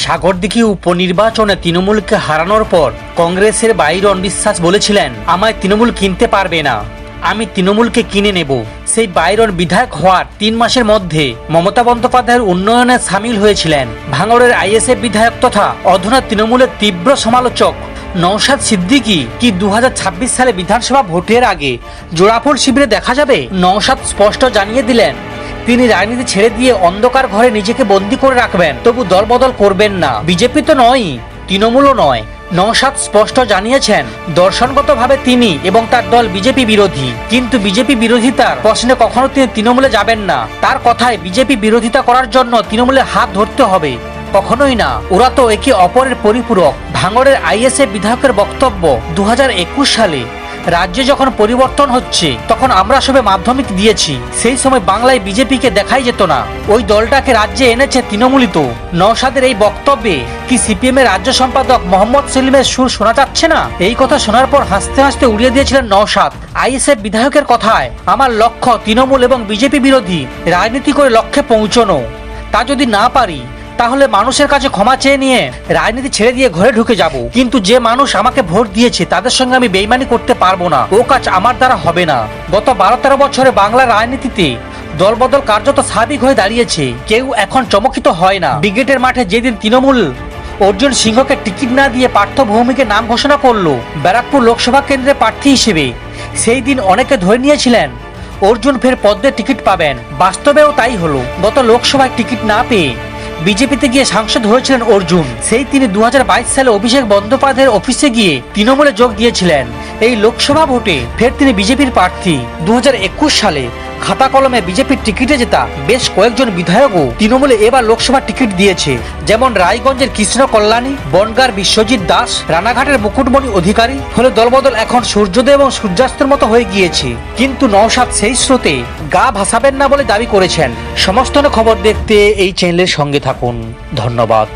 সাগরদিঘি উপনির্বাচনে তৃণমূলকে হারানোর পর কংগ্রেসের বাইরন বিশ্বাস বলেছিলেন, আমায় তৃণমূল কিনতে পারবে না, আমি তৃণমূলকে কিনে নেব। সেই বাইরন বিধায়ক হওয়ার 3 মাসের মধ্যে মমতা বন্দ্যোপাধ্যায়ের উন্নয়নে সামিল হয়েছিলেন। ভাঙড়ের আইএসএফ বিধায়ক তথা অধুনা তৃণমূলের তীব্র সমালোচক নওশাদ সিদ্দিকী কি 2026 সালে বিধানসভা ভোটের আগে জোড়াফুল শিবিরে দেখা যাবে? নওশাদ স্পষ্ট জানিয়ে দিলেন, তিনি রাজনীতি ছেড়ে দিয়ে অন্ধকার ঘরে নিজেকে বন্দী করে রাখবেন, তবু দলবদল করবেন না। বিজেপি তো নয়, তৃণমূলও নয়। নওশাদ স্পষ্ট জানিয়েছেন, দর্শনগতভাবে তিনি এবং তার দল বিজেপি বিরোধী, কিন্তু বিজেপি বিরোধিতার প্রশ্নে কখনো তিনি তৃণমূলে যাবেন না। তার কথায় বিজেপি বিরোধিতা করার জন্য তৃণমূলের হাত ধরতে হবে, কখনোই না। ওরা তো একে অপরের পরিপূরক। ভাঙড়ের আইএসএফ বিধায়কের বক্তব্য, 2021 সালে রাজ্যে যখন পরিবর্তন হচ্ছে তখন আমরা সবে মাধ্যমিক দিয়েছি, সেই সময় বাংলায় বিজেপিকে দেখাই যেত না, ওই দলটাকে রাজ্যে এনেছে তৃণমূলই তো। নওশাদের এই বক্তব্যে কি সিপিএম এর রাজ্য সম্পাদক মোহাম্মদ সেলিমের সুর শোনা যাচ্ছে না? এই কথা শোনার পর হাসতে হাসতে উড়িয়ে দিয়েছিলেন নওশাদ। আইএসএফ বিধায়কের কথায়, আমার লক্ষ্য তৃণমূল এবং বিজেপি বিরোধী রাজনীতি করে লক্ষ্যে পৌঁছানো। তা যদি না পারি তাহলে মানুষের কাছে ক্ষমা চেয়ে নিয়ে রাজনীতি ছেড়ে দিয়ে ঘরে ঢুকে যাব, কিন্তু যে মানুষ আমাকে ভোট দিয়েছে তাদের সঙ্গে আমি বেইমানি করতে পারবো না, ও কাজ আমার দ্বারা হবে না। গত 12-13 বছরে বাংলার রাজনীতিতে দলবদল কার্যত স্বাভাবিক হয়ে দাঁড়িয়েছে, কেউ এখন চমকিত হয় না। ব্রিগেডের মাঠে যেদিন তৃণমূল অর্জুন সিংহকে টিকিট না দিয়ে পার্থ ভৌমিকের নাম ঘোষণা করলো ব্যারাকপুর লোকসভা কেন্দ্রের প্রার্থী হিসেবে, সেই দিন অনেকে ধরে নিয়েছিলেন অর্জুন ফের পদ্মের টিকিট পাবেন। বাস্তবেও তাই হলো। গত লোকসভায় টিকিট না পেয়ে বিজেপিতে গিয়ে সাংসদ হয়েছিলেন অর্জুন। সেই তিনি 2022 সালে অভিষেক বন্দ্যোপাধ্যায়ের অফিসে গিয়ে তৃণমূলে যোগ দিয়েছিলেন। এই লোকসভা ভোটে ফের তিনি বিজেপির প্রার্থী। 2021 সালে খাতা কলমে বিজেপির টিকিটে জেতা বেশ কয়েকজন বিধায়কও তৃণমূলে এবার লোকসভা টিকিট দিয়েছে, যেমন রায়গঞ্জের কৃষ্ণ কল্যাণী, বনগাঁর বিশ্বজিৎ দাস, রানাঘাটের মুকুটমণি অধিকারী। ফলে দলবদল এখন সূর্যোদয় এবং সূর্যাস্তের মতো হয়ে গিয়েছে। কিন্তু নওশাদ সেই স্রোতে গা ভাসাবেন না বলে দাবি করেছেন। সমস্ত খবর দেখতে এই চ্যানেলের সঙ্গে থাকুন। ধন্যবাদ।